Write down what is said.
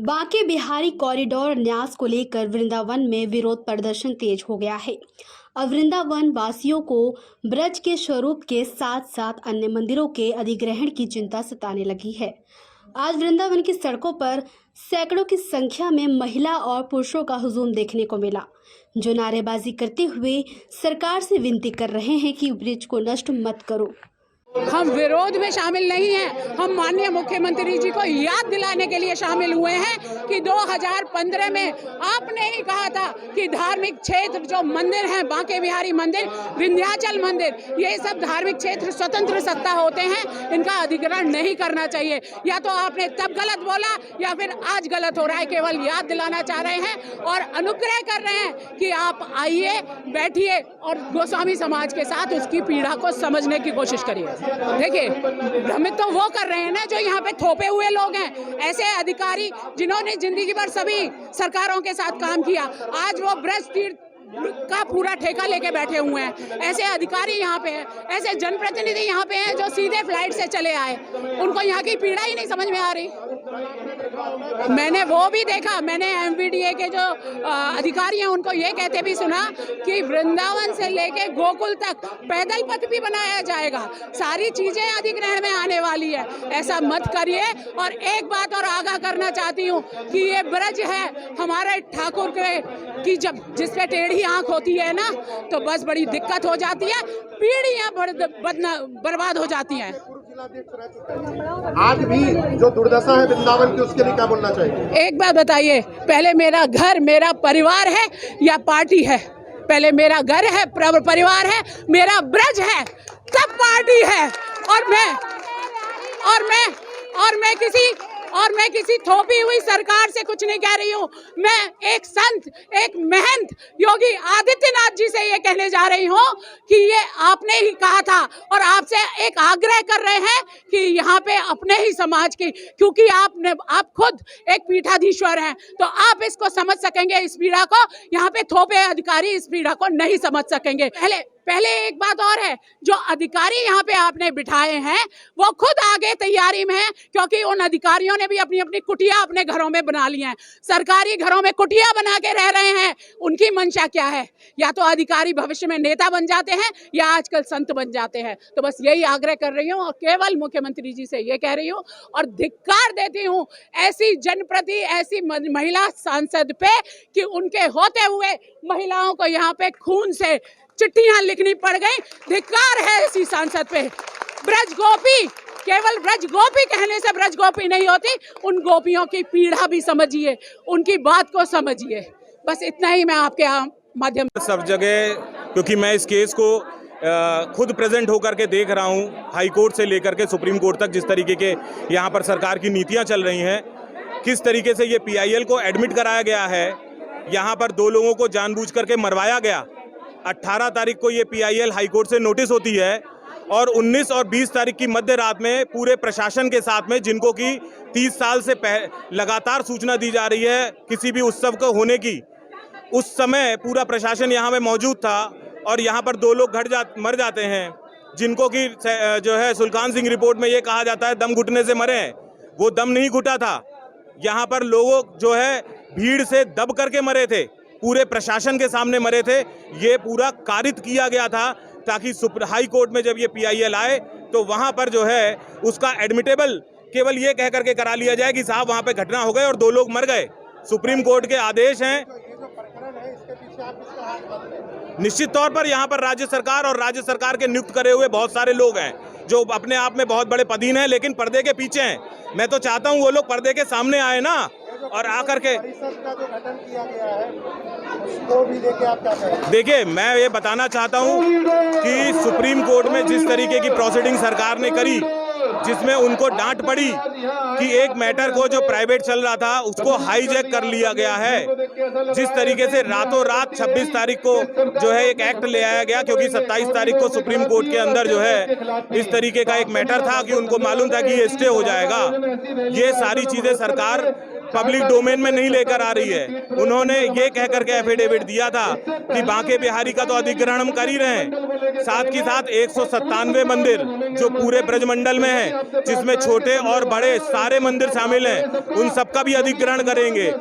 Banke Bihari corridor न्यास को लेकर वृंदावन में विरोध प्रदर्शन तेज हो गया है। अब वृंदावन वासियों को ब्रज के स्वरूप के साथ साथ अन्य मंदिरों के अधिग्रहण की चिंता सताने लगी है। आज वृंदावन की सड़कों पर सैकड़ों की संख्या में महिला और पुरुषों का हुजूम देखने को मिला, जो नारेबाजी करते हुए सरकार से विनती कर रहे हैं कि ब्रिज को नष्ट मत करो। हम विरोध में शामिल नहीं हैं। हम माननीय मुख्यमंत्री जी को याद दिलाने के लिए शामिल हुए हैं कि 2015 में आपने ही कहा था कि धार्मिक क्षेत्र जो मंदिर हैं, बांके बिहारी मंदिर, विंध्याचल मंदिर, ये सब धार्मिक क्षेत्र स्वतंत्र सत्ता होते हैं, इनका अधिग्रहण नहीं करना चाहिए। या तो आपने तब गलत बोला या फिर आज गलत हो रहा है। केवल याद दिलाना चाह रहे हैं और अनुग्रह कर रहे हैं कि आप आइए, बैठिए और गोस्वामी समाज के साथ उसकी पीड़ा को समझने की कोशिश करिए। देखिए, भ्रमित तो वो कर रहे हैं ना जो यहाँ पे थोपे हुए लोग हैं, ऐसे अधिकारी जिन्होंने जिंदगी भर सभी सरकारों के साथ काम किया, आज वो ब्रज तीर्थ का पूरा ठेका लेके बैठे हुए हैं। ऐसे अधिकारी यहाँ पे हैं, ऐसे जनप्रतिनिधि यहाँ पे हैं जो सीधे फ्लाइट से चले आए, उनको यहाँ की पीड़ा ही नहीं समझ में आ रही। मैंने वो भी देखा, मैंने एमवीडीए के जो अधिकारी हैं उनको ये कहते भी सुना कि वृंदावन से लेके गोकुल तक पैदल पथ भी बनाया जाएगा, सारी चीजें अधिग्रहण में आने वाली है। ऐसा मत करिए। और एक बात और आगाह करना चाहती हूँ कि ये ब्रज है हमारे ठाकुर की, जब जिसपे टेढ़ी आंख होती है ना तो बस बड़ी दिक्कत हो जाती है, पीढ़ियां बर्बाद हो जाती हैं। आज भी जो दुर्दशा है वृंदावन की, उसके लिए क्या बोलना चाहिए? एक बात बताइए, पहले मेरा घर मेरा परिवार है या पार्टी है? पहले मेरा घर है, परिवार है, मेरा ब्रज है, तब पार्टी है। और मैं किसी थोपी हुई सरकार से कुछ नहीं कह रही हूँ। मैं एक संत, एक महंत योगी आदित्यनाथ जी से ये कहने जा रही हूँ कि ये आपने ही कहा था और आपसे एक आग्रह कर रहे हैं कि यहाँ पे अपने ही समाज की, क्योंकि आप खुद एक पीठाधीश्वर हैं, तो आप इसको समझ सकेंगे इस पीड़ा को। यहाँ पे थोपे अधिकारी इस पीड़ा को नहीं समझ सकेंगे। पहले एक बात और है, जो अधिकारी यहाँ पे आपने बिठाए हैं वो खुद आगे तैयारी में हैं, क्योंकि उन अधिकारियों ने भी अपनी अपनी कुटिया अपने घरों में बना ली हैं, सरकारी घरों में कुटिया बना के रह रहे हैं। उनकी मंशा क्या है? या तो अधिकारी भविष्य में नेता बन जाते हैं या आजकल संत बन जाते हैं। तो बस यही आग्रह कर रही हूँ और केवल मुख्यमंत्री जी से ये कह रही हूँ और धिक्कार देती हूँ ऐसी जनप्रति, ऐसी महिला सांसद पे कि उनके होते हुए महिलाओं को यहाँ पे खून से चिट्ठियां लिखनी पड़ गई। धिक्कार है ऐसी सांसद पे। ब्रज गोपी, केवल ब्रज गोपी कहने से ब्रज गोपी नहीं होती, उन गोपियों की पीड़ा भी समझिए, उनकी बात को समझिए। बस इतना ही मैं आपके माध्यम सब जगह, क्योंकि मैं इस केस को खुद प्रेजेंट होकर के देख रहा हूँ, हाई कोर्ट से लेकर के सुप्रीम कोर्ट तक, जिस तरीके के यहाँ पर सरकार की नीतियाँ चल रही हैं, किस तरीके से ये PIL को एडमिट कराया गया है, यहाँ पर 2 लोगों को जानबूझ करके मरवाया गया। 18 तारीख को ये PIL हाई कोर्ट से नोटिस होती है और 19 और 20 तारीख की मध्य रात में पूरे प्रशासन के साथ में, जिनको कि 30 साल से लगातार सूचना दी जा रही है किसी भी उत्सव को होने की, उस समय पूरा प्रशासन यहाँ में मौजूद था और यहाँ पर 2 लोग मर जाते हैं, जिनको कि जो है सुल्तान सिंह रिपोर्ट में ये कहा जाता है दम घुटने से मरे हैं। वो दम नहीं घुटा था, यहाँ पर लोग जो है भीड़ से दब करके मरे थे, पूरे प्रशासन के सामने मरे थे। ये पूरा कारित किया गया था ताकि हाई कोर्ट में जब ये PIL आए तो वहाँ पर जो है उसका एडमिटेबल केवल ये कह करके करा लिया जाए कि साहब वहाँ पे घटना हो गई और 2 लोग मर गए। सुप्रीम कोर्ट के आदेश हैं। निश्चित तौर पर यहाँ पर राज्य सरकार और राज्य सरकार के नियुक्त करे हुए बहुत सारे लोग हैं जो अपने आप में बहुत बड़े पदीन हैं, लेकिन पर्दे के पीछे हैं। मैं तो चाहता हूँ वो लोग पर्दे के सामने आए ना और आकर के। देखिए, मैं ये बताना चाहता हूँ कि सुप्रीम कोर्ट में जिस तरीके की प्रोसीडिंग सरकार ने करी, जिसमें उनको डांट पड़ी कि एक मैटर को जो प्राइवेट चल रहा था उसको हाईजैक कर लिया गया है। जिस तरीके से रातों रात 26 तारीख को जो है एक एक्ट ले आया गया, क्योंकि 27 तारीख को सुप्रीम कोर्ट के अंदर जो है इस तरीके का एक मैटर था कि उनको मालूम था कि ये स्टे हो जाएगा। ये सारी चीजें सरकार पब्लिक डोमेन में नहीं लेकर आ रही है। उन्होंने ये कह करके एफिडेविट दिया था कि बांके बिहारी का तो अधिग्रहण हम कर ही रहे हैं, साथ ही साथ 197 मंदिर जो पूरे ब्रजमंडल में हैं, जिसमें छोटे और बड़े सारे मंदिर शामिल हैं, उन सबका भी अधिग्रहण करेंगे।